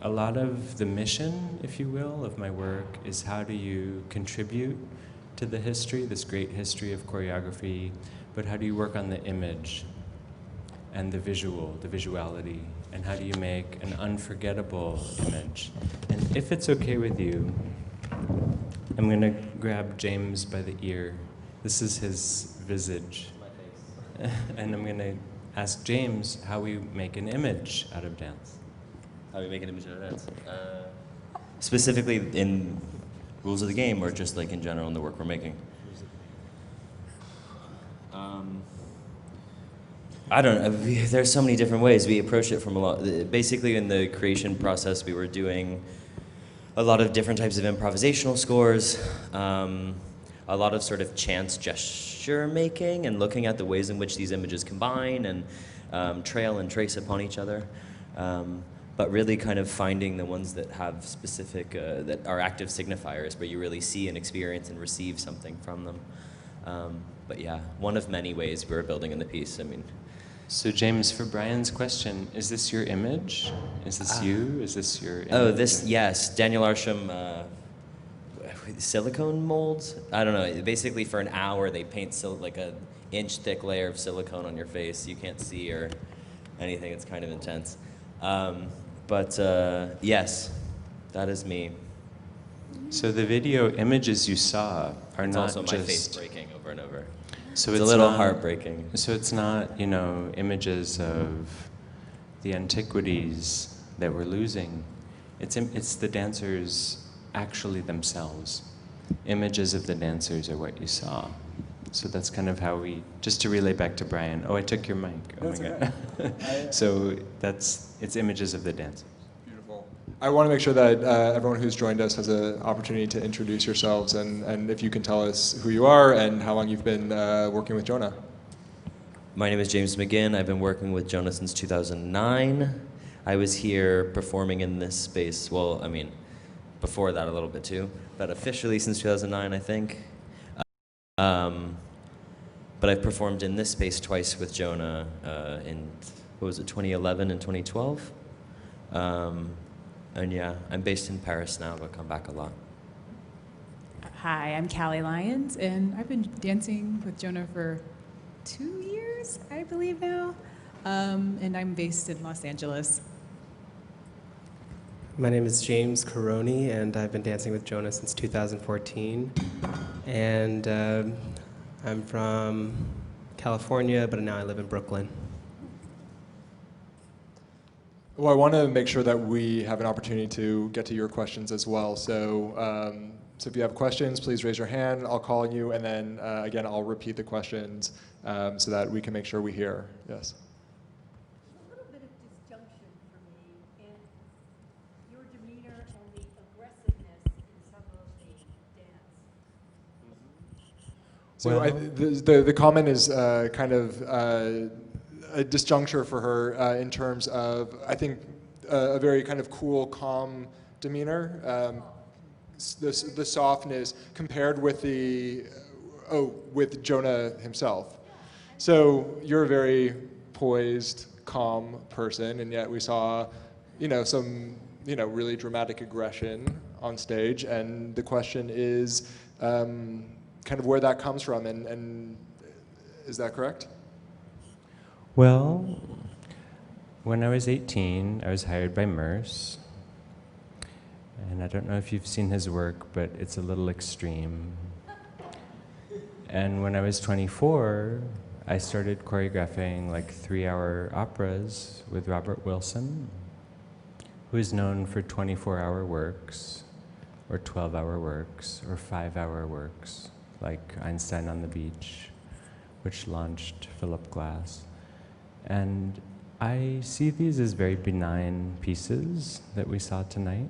a lot of the mission, if you will, of my work is how do you contribute to the history, this great history of choreography, but how do you work on the image and the visual, the visuality, and how do you make an unforgettable image? And if it's okay with you, I'm going to grab James by the ear. This is his visage. My face. And I'm going to ask James how we make an image out of dance. How we make an image out of dance? Specifically in rules of the game, or just like in general in the work we're making? I don't know. There's so many different ways. We approach it from a lot. Basically, in the creation process, we were doing a lot of different types of improvisational scores, a lot of sort of chance gesture making, and looking at the ways in which these images combine and trail and trace upon each other. But really kind of finding the ones that have specific, that are active signifiers, where you really see and experience and receive something from them. But yeah, one of many ways we're building in the piece. I mean. So James, for Brian's question, is this your image? Is this you? Is this your image? Oh, this, yes. Daniel Arsham, silicone molds? I don't know. Basically, for an hour, they paint like an inch-thick layer of silicone on your face. You can't see or anything. It's kind of intense. But yes, that is me. So the video images you saw are It's not also just... my face breaking over and over. So it's a little not, heartbreaking. So it's not, you know, images of the antiquities that we're losing. It's the dancers actually themselves. Images of the dancers are what you saw. So that's kind of how we, just to relay back to Brian. Oh, I took your mic. Oh That's my okay. God. So it's images of the dancers. Beautiful. I want to make sure that everyone who's joined us has an opportunity to introduce yourselves, and if you can tell us who you are and how long you've been working with Jonah. My name is James McGinn. I've been working with Jonah since 2009. I was here performing in this space, well, I mean, before that a little bit too, but officially since 2009, I think. But I've performed in this space twice with Jonah in, what was it, 2011 and 2012? And yeah, I'm based in Paris now, but come back a lot. Hi, I'm Callie Lyons, and I've been dancing with Jonah for 2 years, I believe now, and I'm based in Los Angeles. My name is James Caroni, and I've been dancing with Jonah since 2014. And I'm from California, but now I live in Brooklyn. Well, I want to make sure that we have an opportunity to get to your questions as well. So, so if you have questions, please raise your hand. I'll call on you, and then again, I'll repeat the questions so that we can make sure we hear. Yes. There's a little bit of disjunction for me in your demeanor and the aggressiveness in some of the dance. So the comment is kind of a disjuncture for her in terms of, I think, a very kind of cool, calm demeanor. The softness compared with with Jonah himself. So you're a very poised, calm person, and yet we saw, some, really dramatic aggression on stage. And the question is, kind of where that comes from, and is that correct? Well, when I was 18, I was hired by Merce. And I don't know if you've seen his work, but it's a little extreme. And when I was 24, I started choreographing like 3-hour operas with Robert Wilson, who is known for 24-hour works, or 12-hour works, or 5-hour works, like Einstein on the Beach, which launched Philip Glass. And I see these as very benign pieces that we saw tonight.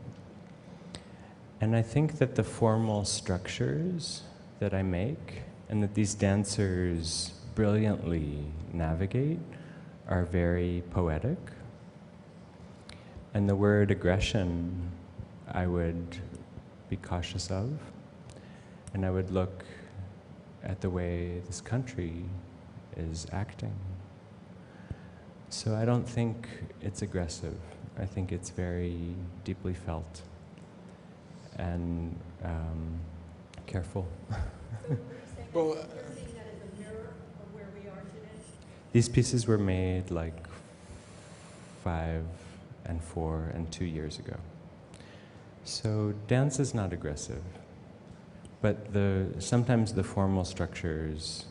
And I think that the formal structures that I make and that these dancers brilliantly navigate are very poetic. And the word aggression I would be cautious of. And I would look at the way this country is acting. So I don't think it's aggressive. I think it's very deeply felt and careful. Well, You're seeing that as a mirror of where we are today? These pieces were made like 5 and 4 and 2 years ago. So dance is not aggressive, but sometimes the formal structures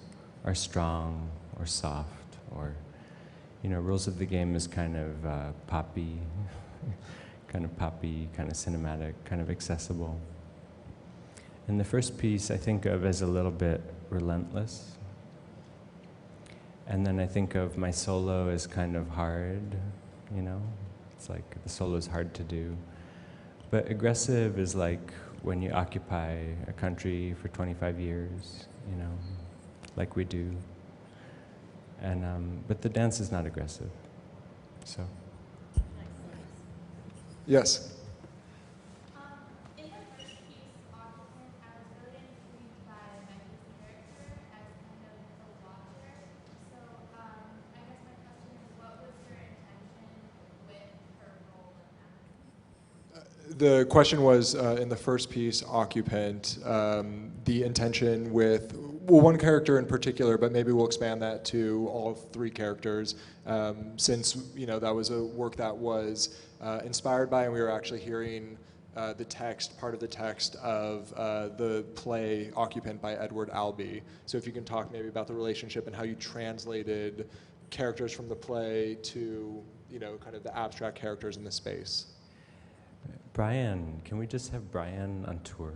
are strong or soft, or rules of the game is kind of poppy, kind of cinematic, kind of accessible. And the first piece I think of as a little bit relentless. And then I think of my solo as kind of hard, It's like the solo is hard to do. But aggressive is like when you occupy a country for 25 years, like we do. And but the dance is not aggressive, so. Yes. In the first piece, Occupant, I was really intrigued by Becky's character as kind of a watcher. So I guess my question is, what was your intention with her role in that? The question was, in the first piece, Occupant, the intention with, one character in particular, but maybe we'll expand that to all 3 characters, since that was a work that was inspired by, and we were actually hearing the text, part of the text of the play Occupant by Edward Albee. So if you can talk maybe about the relationship and how you translated characters from the play to, kind of the abstract characters in the space. Brian, can we just have Brian on tour?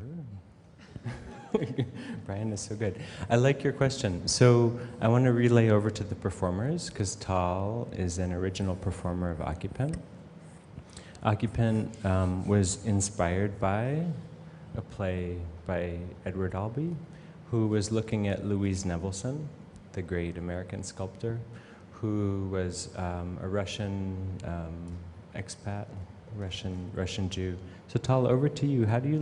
Brian is so good. I like your question. So I want to relay over to the performers, because Tal is an original performer of Occupant. Occupant was inspired by a play by Edward Albee, who was looking at Louise Nevelson, the great American sculptor, who was a Russian expat, Russian Jew. So Tal, over to you. How do you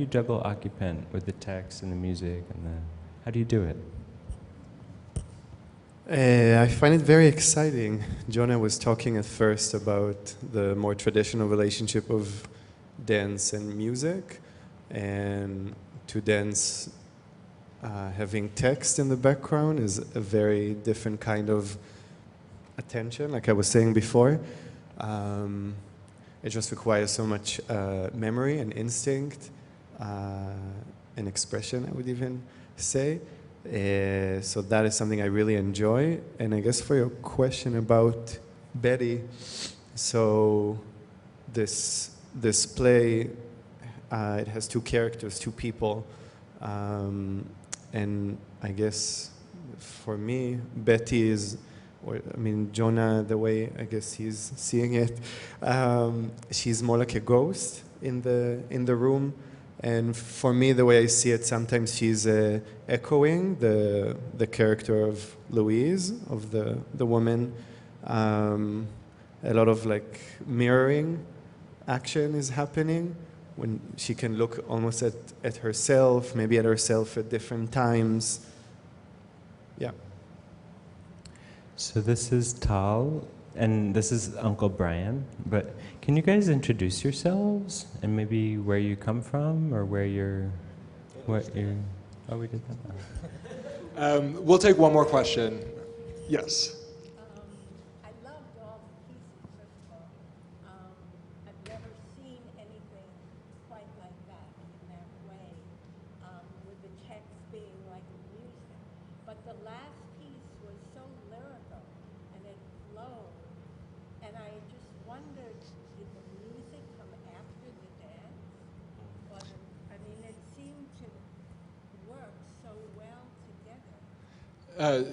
juggle Occupant with the text and the music and how do you do it? I find it very exciting. Jonah was talking at first about the more traditional relationship of dance and music, and to dance having text in the background is a very different kind of attention, like I was saying before. it just requires so much memory and instinct and expression, I would even say. So that is something I really enjoy. And I guess for your question about Betty, so this play, it has two characters, two people, and I guess for me, Betty is, I mean, Jonah, the way I guess he's seeing it, she's more like a ghost in the room. And for me, the way I see it, sometimes she's echoing the character of Louise, of the woman. A lot of like mirroring action is happening when she can look almost at herself, maybe at herself at different times. Yeah. So this is Tal, and this is Uncle Brian. But can you guys introduce yourselves and maybe where you come from or where you're, what you're? Oh, we did that. We'll take one more question. Yes. I loved all the pieces, first of all. I've never seen anything quite like that in that way, with the text being like music. But the last piece was so lyrical, and it flowed. And I just wondered, did the music come after the dance? I mean, it seemed to work so well together.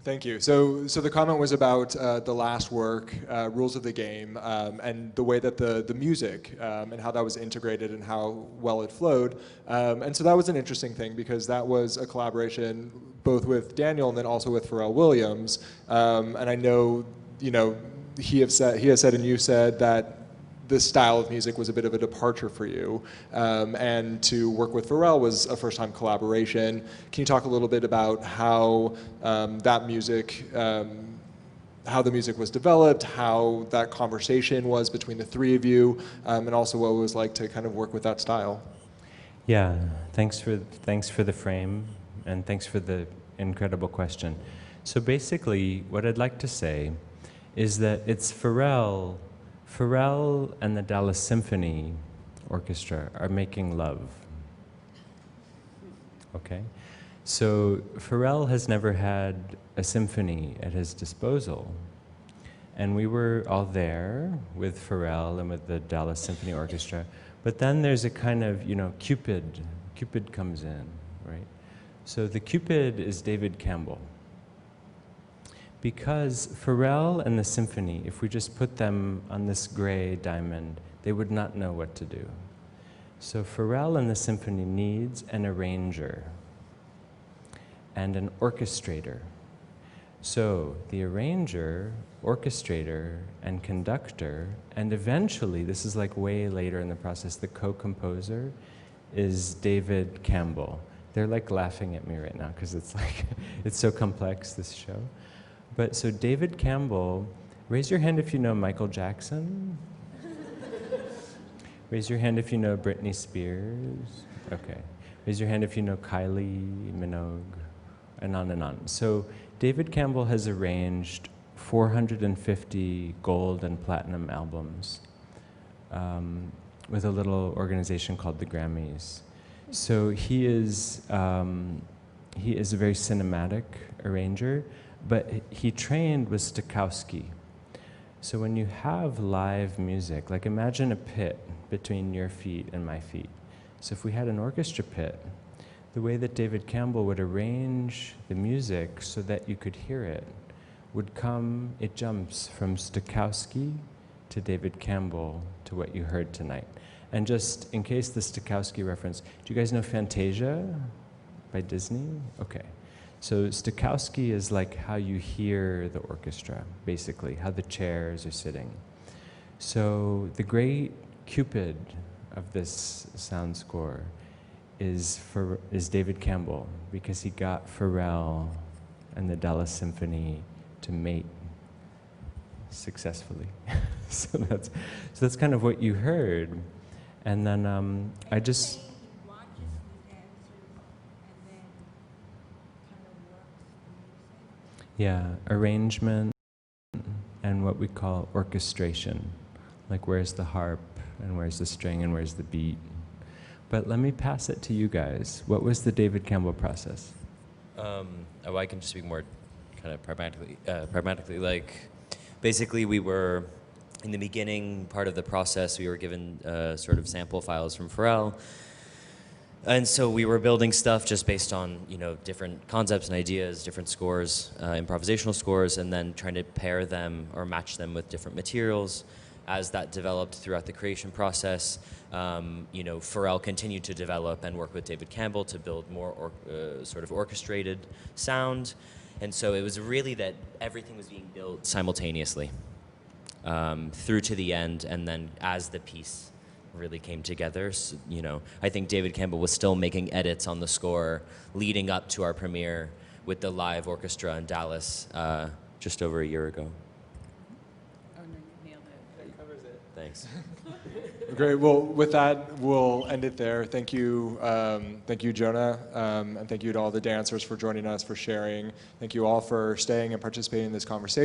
Thank you. So the comment was about the last work, Rules of the Game, and the way that the music and how that was integrated and how well it flowed. And so that was an interesting thing because that was a collaboration both with Daniel and then also with Pharrell Williams. And I know, he has said and you said that this style of music was a bit of a departure for you, and to work with Pharrell was a first-time collaboration. Can you talk a little bit about how that music, how the music was developed, how that conversation was between the three of you, and also what it was like to kind of work with that style? Yeah, thanks for the frame, and thanks for the incredible question. So basically, what I'd like to say is that it's Pharrell and the Dallas Symphony Orchestra are making love. Okay? So Pharrell has never had a symphony at his disposal. And we were all there with Pharrell and with the Dallas Symphony Orchestra. But then there's a kind of, Cupid. Cupid comes in, right? So the Cupid is David Campbell. Because Pharrell and the symphony, if we just put them on this gray diamond, they would not know what to do. So Pharrell and the symphony needs an arranger and an orchestrator. So the arranger, orchestrator, and conductor, and eventually, this is like way later in the process, the co-composer is David Campbell. They're like laughing at me right now because it's like, it's so complex, this show. But so David Campbell, raise your hand if you know Michael Jackson. Raise your hand if you know Britney Spears. Okay. Raise your hand if you know Kylie Minogue, and on and on. So David Campbell has arranged 450 gold and platinum albums with a little organization called the Grammys. So he is a very cinematic arranger. But he trained with Stokowski. So when you have live music, like imagine a pit between your feet and my feet. So if we had an orchestra pit, the way that David Campbell would arrange the music so that you could hear it it jumps from Stokowski to David Campbell to what you heard tonight. And just in case the Stokowski reference, do you guys know Fantasia by Disney? Okay. So Stokowski is like how you hear the orchestra, basically, how the chairs are sitting. So the great Cupid of this sound score is David Campbell, because he got Pharrell and the Dallas Symphony to mate successfully. so that's kind of what you heard. And then I just... Yeah, arrangement and what we call orchestration. Like, where's the harp, and where's the string, and where's the beat? But let me pass it to you guys. What was the David Campbell process? Oh, I can just speak more kind of pragmatically. Like, basically, we were, in the beginning part of the process, we were given sort of sample files from Pharrell. And so we were building stuff just based on, you know, different concepts and ideas, different scores, improvisational scores, and then trying to pair them or match them with different materials. As that developed throughout the creation process, you know, Pharrell continued to develop and work with David Campbell to build more sort of orchestrated sound. And so it was really that everything was being built simultaneously through to the end, and then as the piece really came together, so, you know, I think David Campbell was still making edits on the score leading up to our premiere with the live orchestra in Dallas just over a year ago. Oh, no, you nailed it. That covers it. Thanks. Great. Well, with that, we'll end it there. Thank you, Jonah, and thank you to all the dancers for joining us, for sharing. Thank you all for staying and participating in this conversation.